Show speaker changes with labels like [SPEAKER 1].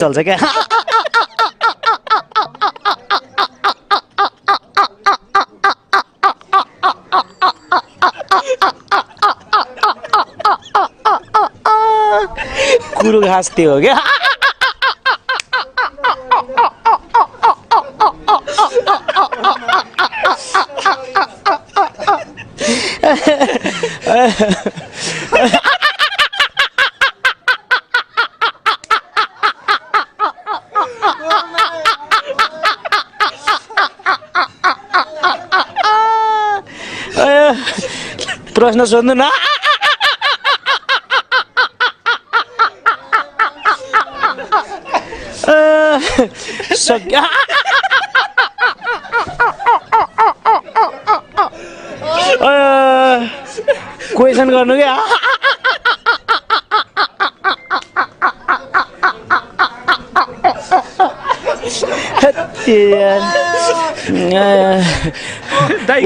[SPEAKER 1] चल्छ क्या कुरो घाँस त्यो हो क्या प्रश्न सोध्नु न सक्यो क्वेसन गर्नु क्या
[SPEAKER 2] दाइ